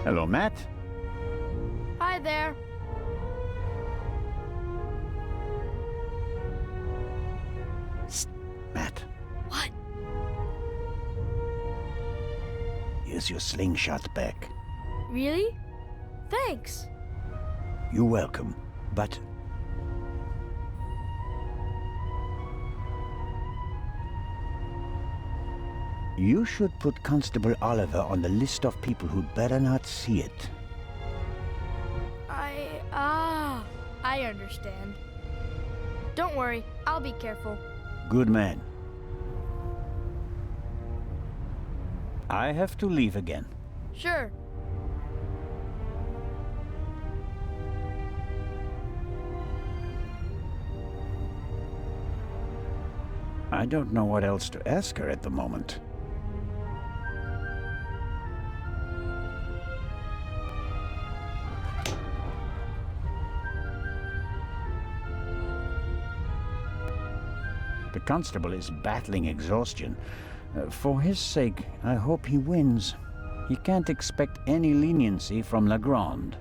Hello, Matt. Hi there. Psst, Matt. What? Here's your slingshot back. Really? Thanks. You're welcome, but... You should put Constable Oliver on the list of people who'd better not see it. I understand. Don't worry, I'll be careful. Good man. I have to leave again. Sure. I don't know what else to ask her at the moment. The constable is battling exhaustion. For his sake, I hope he wins. He can't expect any leniency from Legrand.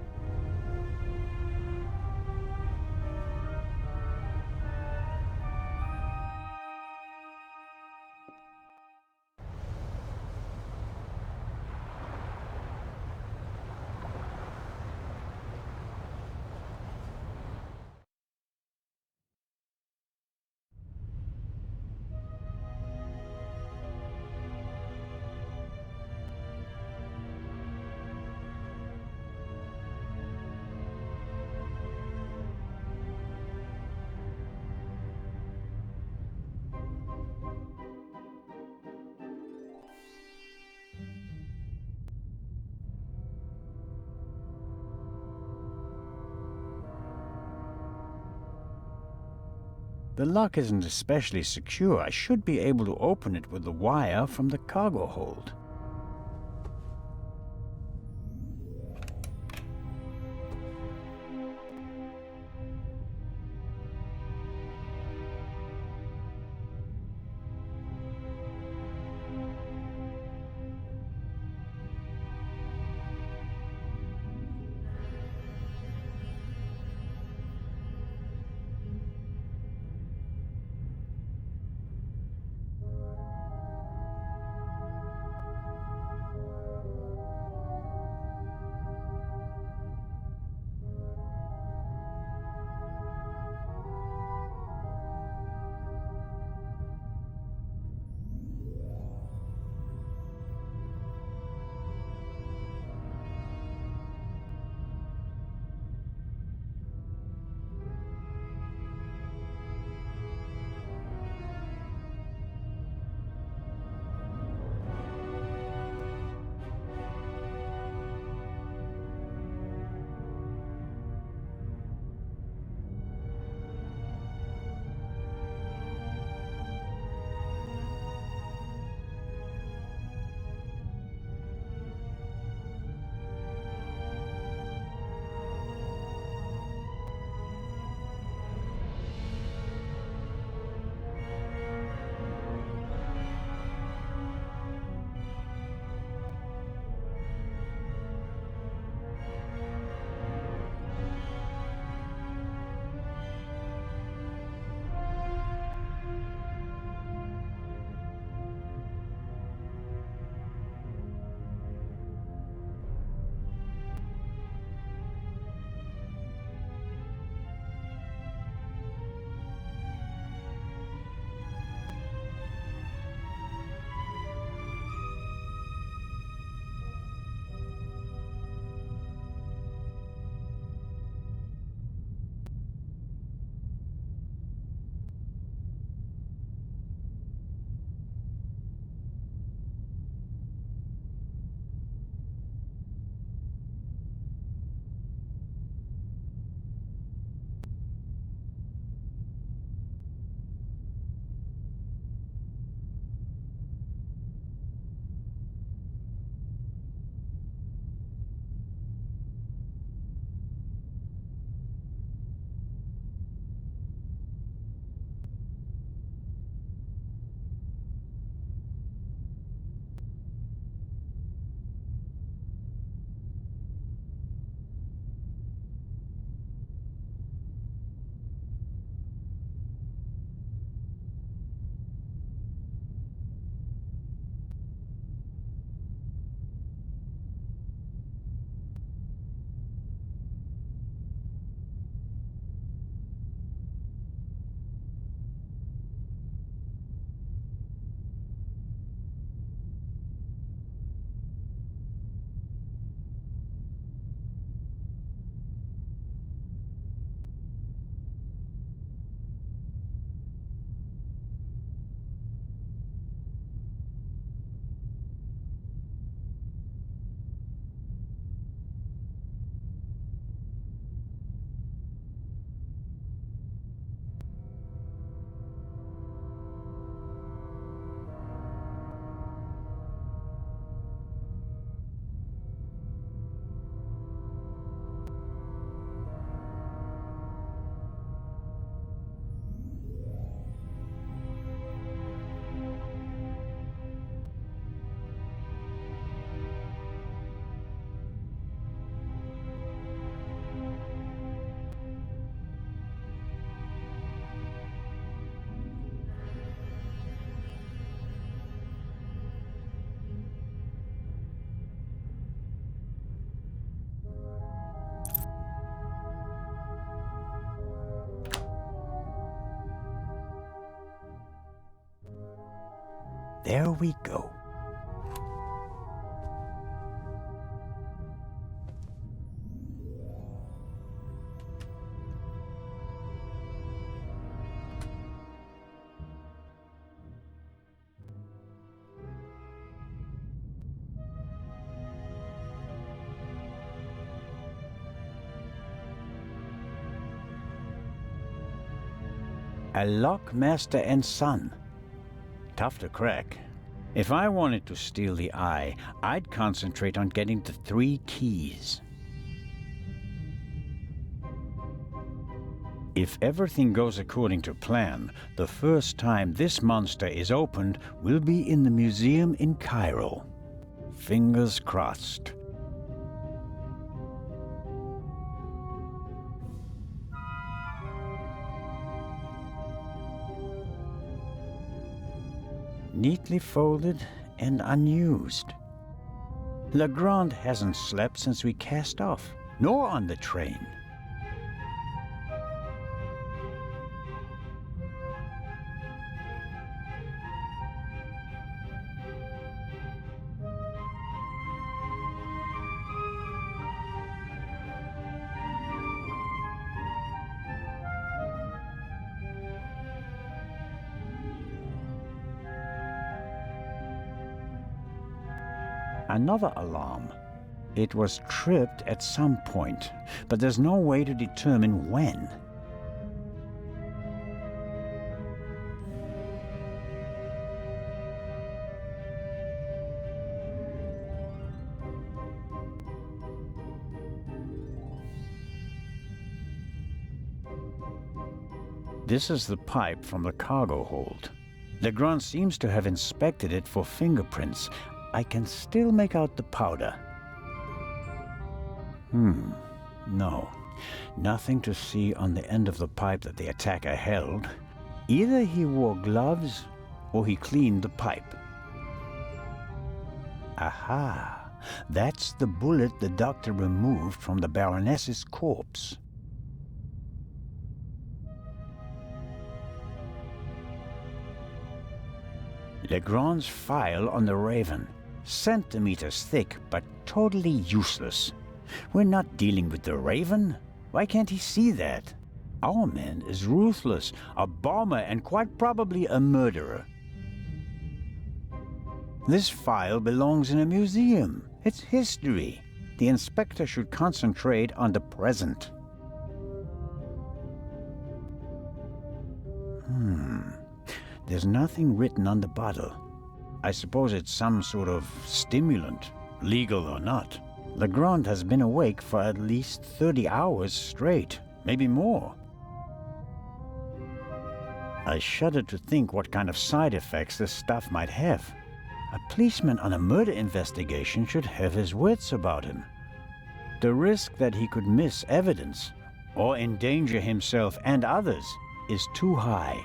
The lock isn't especially secure. I should be able to open it with the wire from the cargo hold. There we go. A lock master and son. Tough to crack. If I wanted to steal the eye, I'd concentrate on getting the 3 keys. If everything goes according to plan, the first time this monster is opened will be in the museum in Cairo. Fingers crossed. Neatly folded and unused. Legrand hasn't slept since we cast off, nor on the train. Another alarm. It was tripped at some point, but there's no way to determine when. This is the pipe from the cargo hold. Legrand seems to have inspected it for fingerprints. I can still make out the powder. No. Nothing to see on the end of the pipe that the attacker held. Either he wore gloves or he cleaned the pipe. Aha! That's the bullet the doctor removed from the Baroness's corpse. Legrand's file on the Raven. Centimeters thick, but totally useless. We're not dealing with the Raven. Why can't he see that? Our man is ruthless, a bomber, and quite probably a murderer. This file belongs in a museum. It's history. The inspector should concentrate on the present. There's nothing written on the bottle. I suppose it's some sort of stimulant, legal or not. Legrand has been awake for at least 30 hours straight, maybe more. I shudder to think what kind of side effects this stuff might have. A policeman on a murder investigation should have his wits about him. The risk that he could miss evidence or endanger himself and others is too high.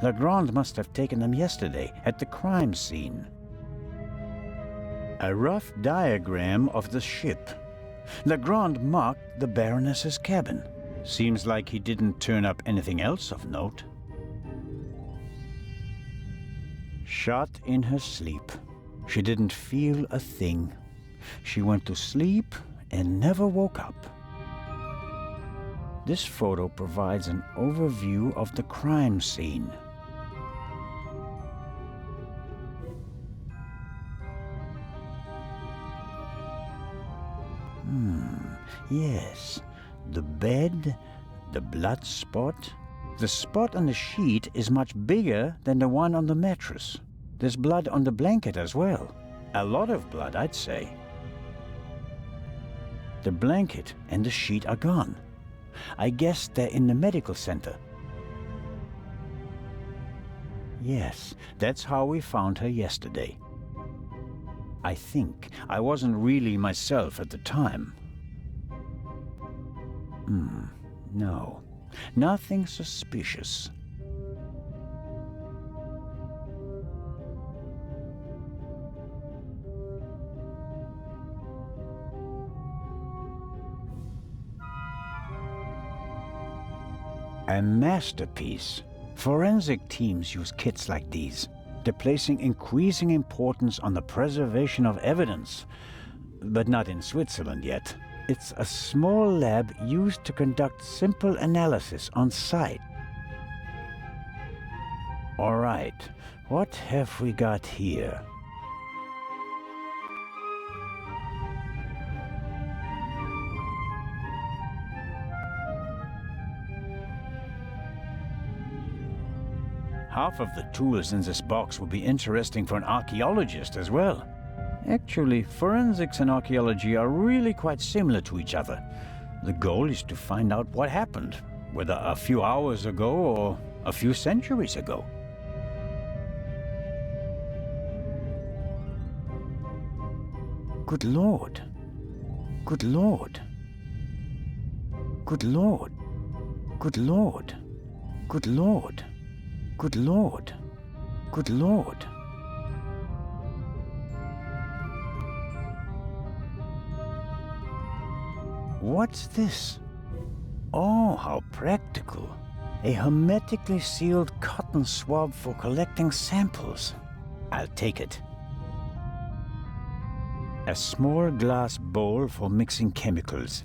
Legrand must have taken them yesterday at the crime scene. A rough diagram of the ship. Legrand marked the Baroness's cabin. Seems like he didn't turn up anything else of note. Shot in her sleep. She didn't feel a thing. She went to sleep and never woke up. This photo provides an overview of the crime scene. Yes, the bed, the blood spot. The spot on the sheet is much bigger than the one on the mattress. There's blood on the blanket as well. A lot of blood, I'd say. The blanket and the sheet are gone. I guess they're in the medical center. Yes, that's how we found her yesterday. I think I wasn't really myself at the time. No, nothing suspicious. A masterpiece. Forensic teams use kits like these. They're placing increasing importance on the preservation of evidence. But not in Switzerland yet. It's a small lab used to conduct simple analysis on site. All right, what have we got here? Half of the tools in this box would be interesting for an archaeologist as well. Actually, forensics and archaeology are really quite similar to each other. The goal is to find out what happened, whether a few hours ago or a few centuries ago. Good Lord. Good Lord. Good Lord. Good Lord. Good Lord. Good Lord. Good Lord. What's this? Oh, how practical. A hermetically sealed cotton swab for collecting samples. I'll take it. A small glass bowl for mixing chemicals.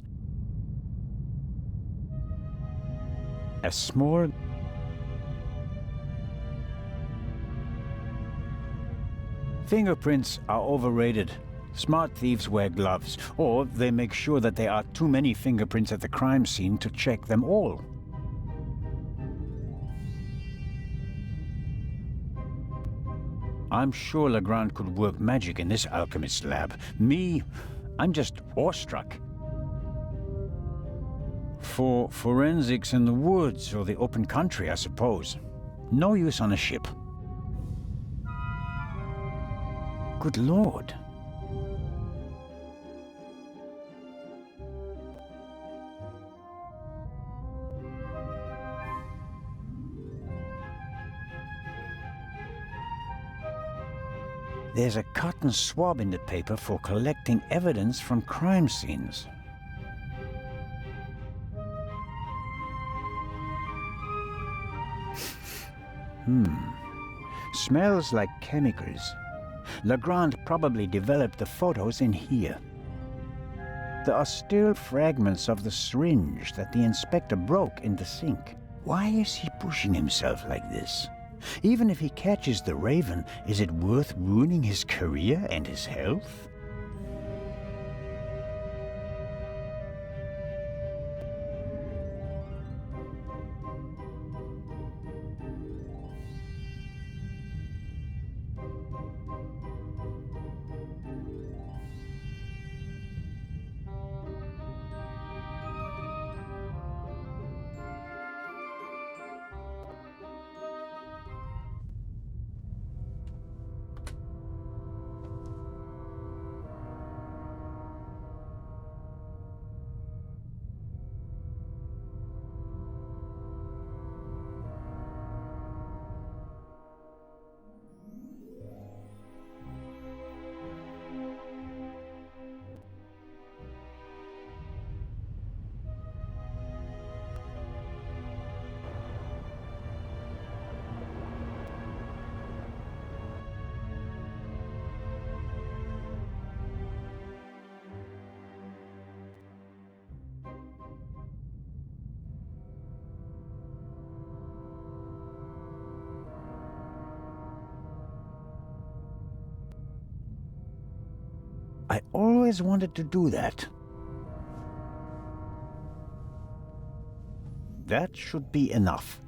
A small... Fingerprints are overrated. Smart thieves wear gloves, or they make sure that there are too many fingerprints at the crime scene to check them all. I'm sure Legrand could work magic in this alchemist's lab. Me, I'm just awestruck. For forensics in the woods or the open country, I suppose. No use on a ship. Good Lord. There's a cotton swab in the paper for collecting evidence from crime scenes. Smells like chemicals. Legrand probably developed the photos in here. There are still fragments of the syringe that the inspector broke in the sink. Why is he pushing himself like this? Even if he catches the Raven, is it worth ruining his career and his health? I always wanted to do that. That should be enough.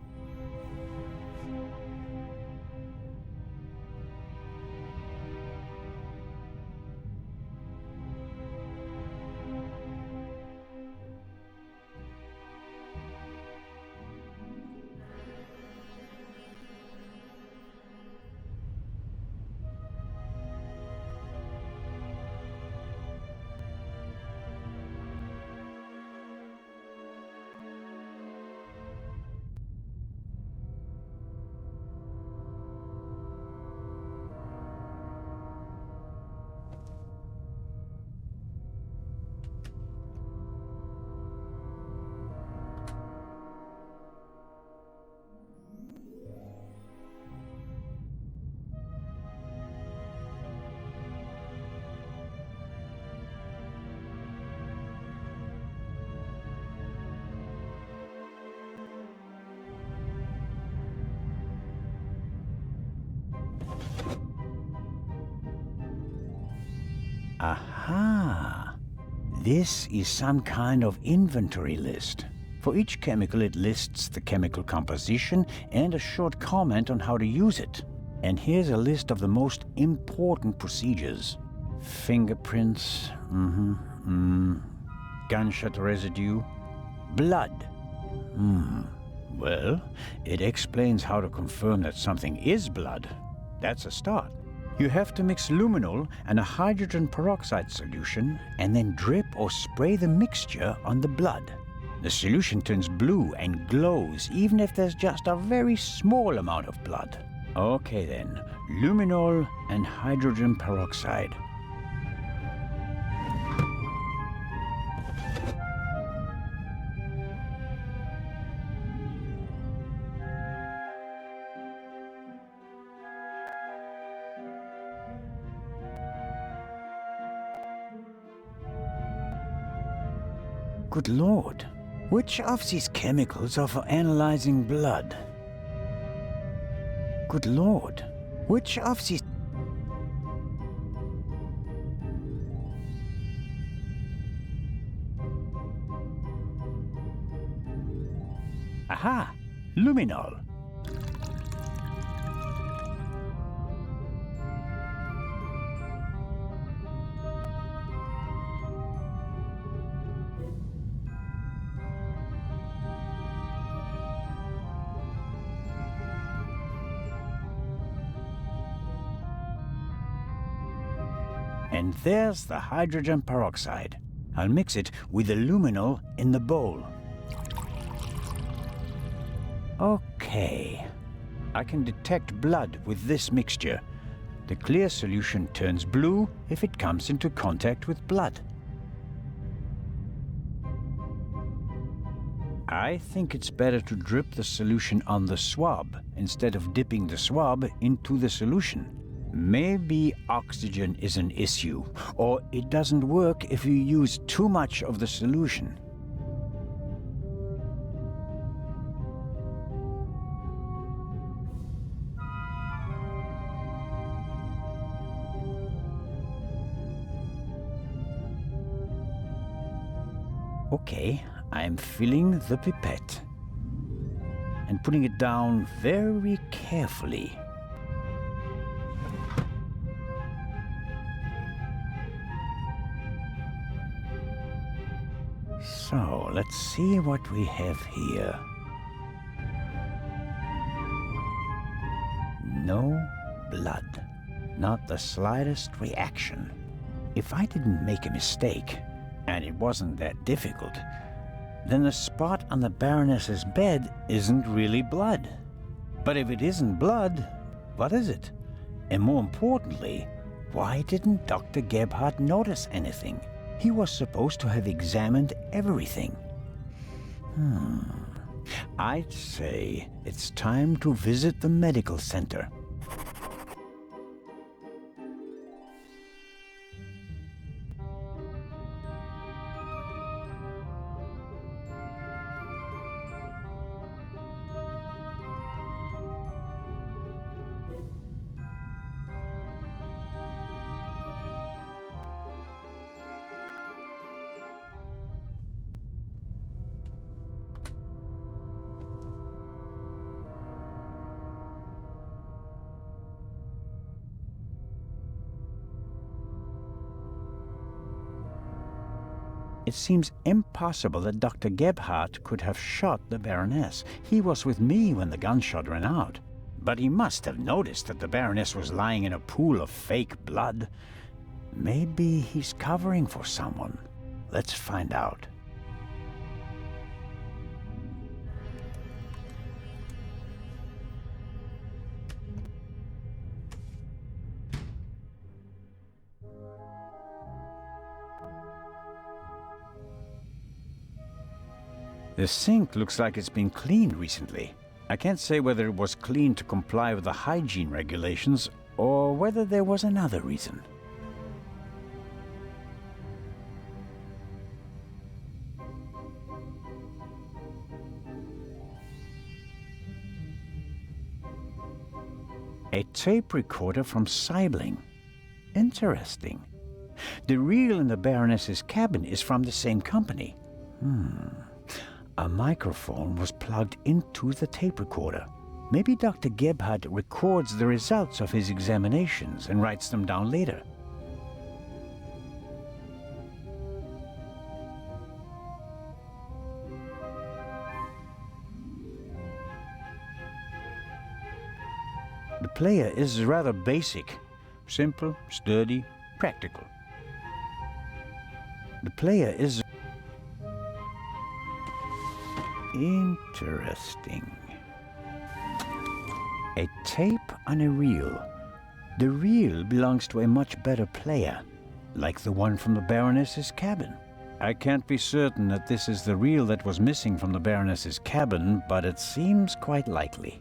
Aha! This is some kind of inventory list. For each chemical, it lists the chemical composition and a short comment on how to use it. And here's a list of the most important procedures. Fingerprints, gunshot residue, blood. Well, it explains how to confirm that something is blood. That's a start. You have to mix luminol and a hydrogen peroxide solution and then drip or spray the mixture on the blood. The solution turns blue and glows even if there's just a very small amount of blood. Okay then, luminol and hydrogen peroxide. Good Lord, which of these chemicals are for analyzing blood? Good Lord, which of these... Aha! Luminol. And there's the hydrogen peroxide. I'll mix it with the luminol in the bowl. Okay. I can detect blood with this mixture. The clear solution turns blue if it comes into contact with blood. I think it's better to drip the solution on the swab instead of dipping the swab into the solution. Maybe oxygen is an issue, or it doesn't work if you use too much of the solution. Okay, I'm filling the pipette and putting it down very carefully. So, let's see what we have here. No blood. Not the slightest reaction. If I didn't make a mistake, and it wasn't that difficult, then the spot on the Baroness's bed isn't really blood. But if it isn't blood, what is it? And more importantly, why didn't Dr. Gebhardt notice anything? He was supposed to have examined everything. I'd say it's time to visit the medical center. It seems impossible that Dr. Gebhardt could have shot the Baroness. He was with me when the gunshot ran out. But he must have noticed that the Baroness was lying in a pool of fake blood. Maybe he's covering for someone. Let's find out. The sink looks like it's been cleaned recently. I can't say whether it was cleaned to comply with the hygiene regulations or whether there was another reason. A tape recorder from Saibling. Interesting. The reel in the Baroness's cabin is from the same company. A microphone was plugged into the tape recorder. Maybe Dr. Gebhardt records the results of his examinations and writes them down later. The player is rather basic. Simple, sturdy, practical. The player is interesting. A tape on a reel. The reel belongs to a much better player, like the one from the Baroness's cabin. I can't be certain that this is the reel that was missing from the Baroness's cabin, but it seems quite likely.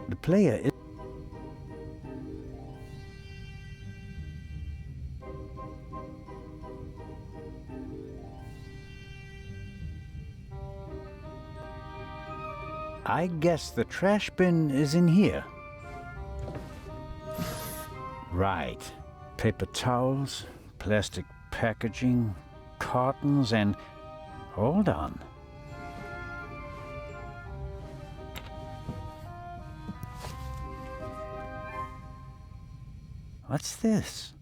The player is I guess the trash bin is in here. Right. Paper towels, plastic packaging, cartons, and... Hold on. What's this?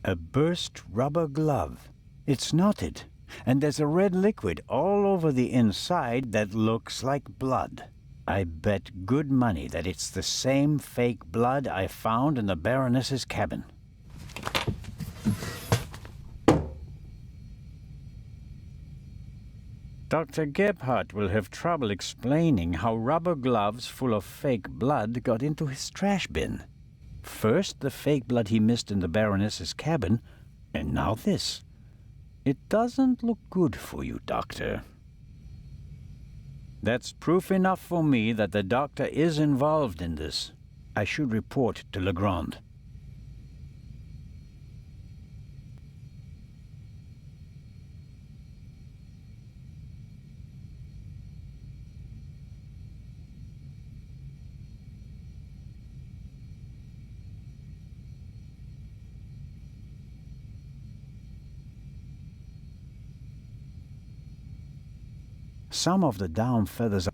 A burst rubber glove. It's knotted, and there's a red liquid all over the inside that looks like blood. I bet good money that it's the same fake blood I found in the Baroness's cabin. Dr. Gebhardt will have trouble explaining how rubber gloves full of fake blood got into his trash bin. First, the fake blood he missed in the Baroness's cabin, and now this. It doesn't look good for you, Doctor. That's proof enough for me that the doctor is involved in this. I should report to Legrand. Some of the down feathers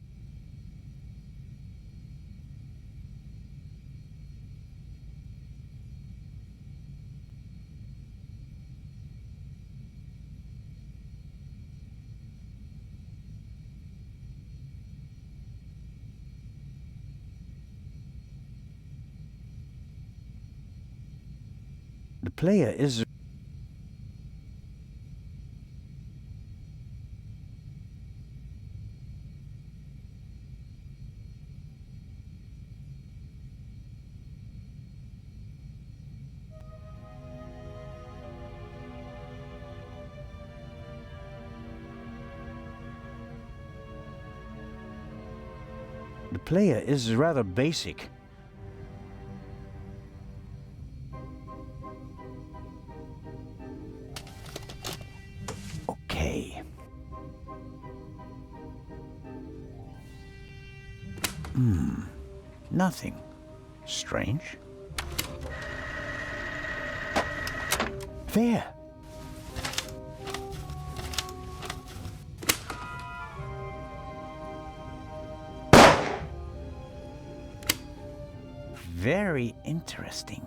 the player is rather basic. Okay. Nothing. Strange. There. Very interesting.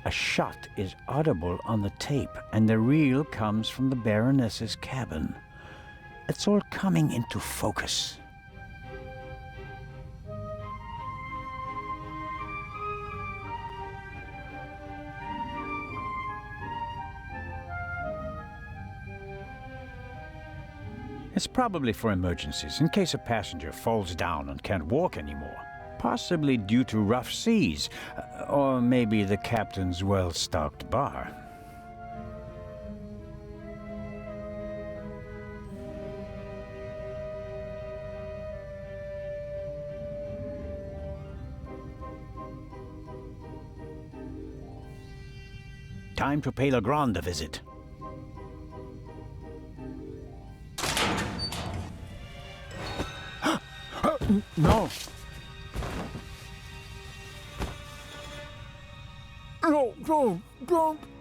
A shot is audible on the tape, and the reel comes from the Baroness's cabin. It's all coming into focus. It's probably for emergencies, in case a passenger falls down and can't walk anymore. Possibly due to rough seas, or maybe the captain's well-stocked bar. Time to pay Legrand a visit. No! No, don't!